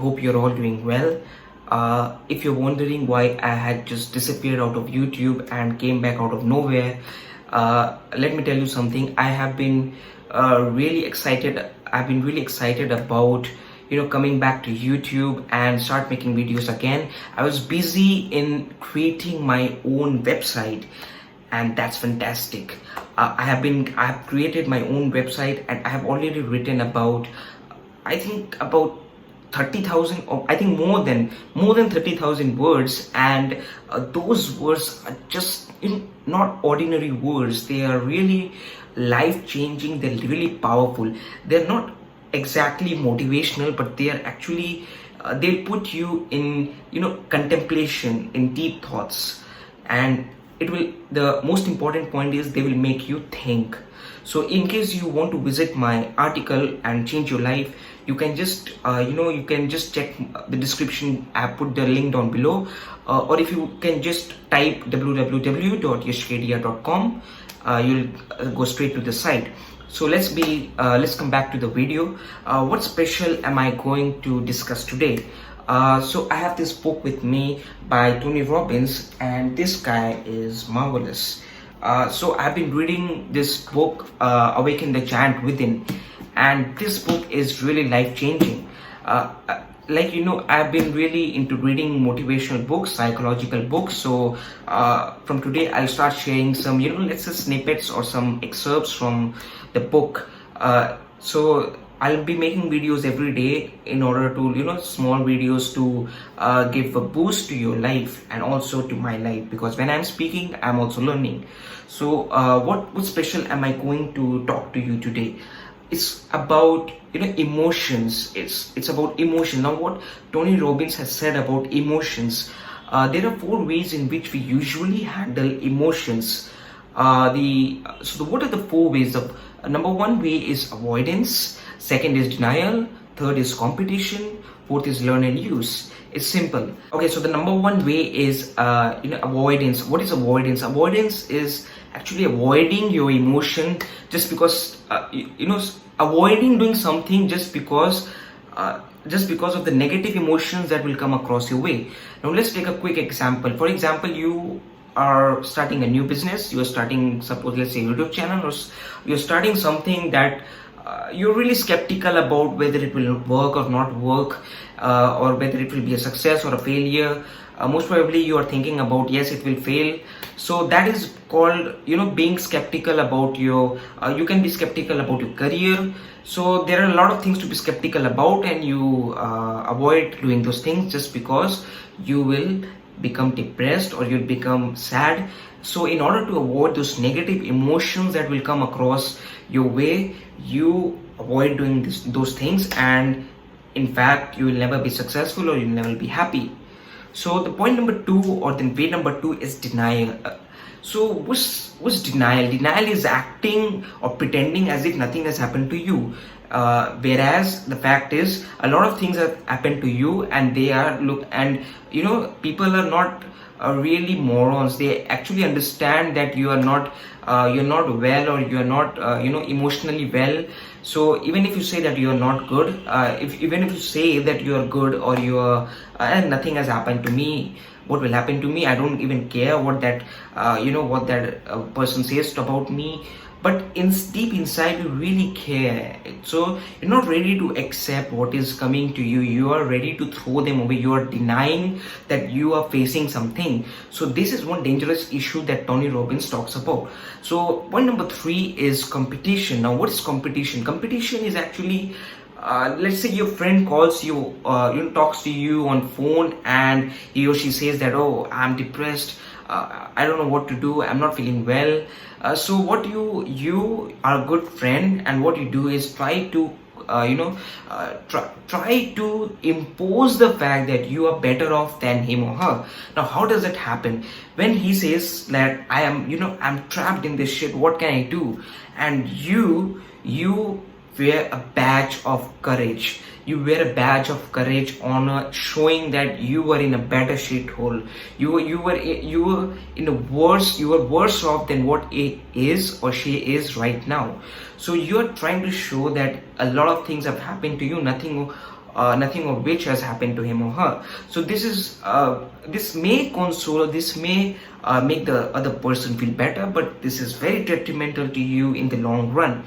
Hope you're all doing well. If you're wondering why I had just disappeared out of YouTube and came back out of nowhere, let me tell you something. I have been really excited. I've been really excited about coming back to YouTube and start making videos again. I was busy in creating my own website, and that's fantastic. I have created my own website, and I have already written about, I think, about 30,000, or I think more than 30,000 words. And those words are just not ordinary words. They are really life changing. They're really powerful. They're not exactly motivational, but they are actually they put you in contemplation, in deep thoughts. And it will the most important point is they will make you think. So in case you want to visit my article and change your life, you can just you can just check the description. I put the link down below, or if you can just type www.yashkedia.com, you'll go straight to the site. So let's come back to the video. What special am I going to discuss today? So I have this book with me by Tony Robbins, and this guy is marvelous. So I've been reading this book, Awaken the Giant Within, and this book is really life-changing. I've been really into reading motivational books, psychological books. So from today, I'll start sharing some, let's say snippets or some excerpts from the book. So I'll be making videos every day in order to, small videos to give a boost to your life and also to my life, because when I'm speaking, I'm also learning. So what special am I going to talk to you today? It's about emotions. It's about emotion. Now, what Tony Robbins has said about emotions, there are 4 ways in which we usually handle emotions. What are the 4 ways of? Number 1 way is avoidance. Second is denial. Third is competition. Fourth is learn and use. It's simple. Okay, so the number 1 way is avoidance. What is avoidance? Avoidance is actually avoiding your emotion just because avoiding doing something just because of the negative emotions that will come across your way. Now let's take a quick example. For example, you are starting a new business. You are starting, suppose, let's say, YouTube channel, or you're starting something that you're really skeptical about whether it will work or not work, or whether it will be a success or a failure. Most probably you are thinking about, yes, it will fail. So that is called being skeptical about your you can be skeptical about your career. So there are a lot of things to be skeptical about, and you avoid doing those things just because you will become depressed or you'll become sad. So in order to avoid those negative emotions that will come across your way, you avoid doing those things, and in fact you will never be successful or you'll never be happy. So the point number 2, or the way number 2, is denial. So what's denial? Denial is acting or pretending as if nothing has happened to you, whereas the fact is a lot of things have happened to you, and people are not really morons. They actually understand that you are not well, or you are not emotionally well. So even if you say that you are not good, even if you say that you are good, or you are nothing has happened to me, what will happen to me? I don't even care what that person says about me. But deep inside, you really care. So you're not ready to accept what is coming to you. You are ready to throw them away. You are denying that you are facing something. So this is one dangerous issue that Tony Robbins talks about. So point number 3 is competition. Now, what is competition? Competition is actually, let's say your friend calls you, talks to you on phone, and he or she says that, oh, I'm depressed, I don't know what to do, I'm not feeling well. So what you are a good friend, and what you do is try to try to impose the fact that you are better off than him or her. Now, how does it happen? When he says that I'm trapped in this shit, what can I do? And you wear a badge of courage. You wear a badge of courage, honor, showing that you were in a better shithole. You were worse off than what it is or she is right now. So you are trying to show that a lot of things have happened to you. Nothing nothing of which has happened to him or her. So this may console, this may make the other person feel better, but this is very detrimental to you in the long run.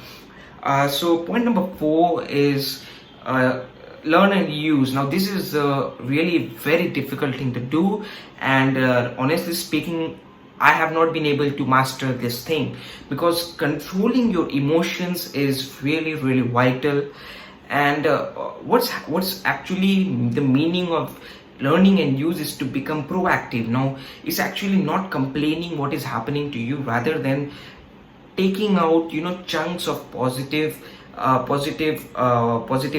So point number 4 is learn and use. Now this is a really very difficult thing to do, and honestly speaking, I have not been able to master this thing, because controlling your emotions is really vital. And what's actually the meaning of learning and use is to become proactive. Now it's actually not complaining what is happening to you, rather than taking out chunks of positive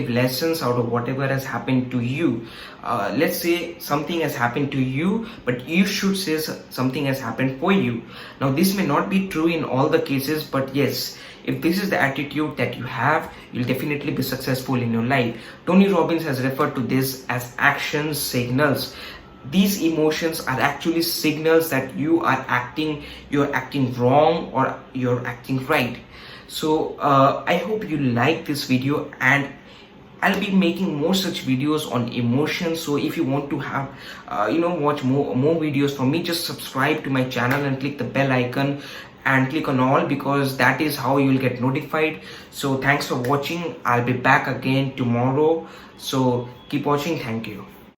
lessons out of whatever has happened to you. Let's say something has happened to you, but you should say something has happened for you. Now this may not be true in all the cases, but yes, if this is the attitude that you have, you'll definitely be successful in your life. Tony Robbins has referred to this as action signals. These emotions are actually signals that you're acting wrong or you're acting right. So I hope you like this video, and I'll be making more such videos on emotions. So if you want to have watch more videos from me, just subscribe to my channel and click the bell icon and click on all, because that is how you will get notified. So thanks for watching. I'll be back again tomorrow, so keep watching. Thank you.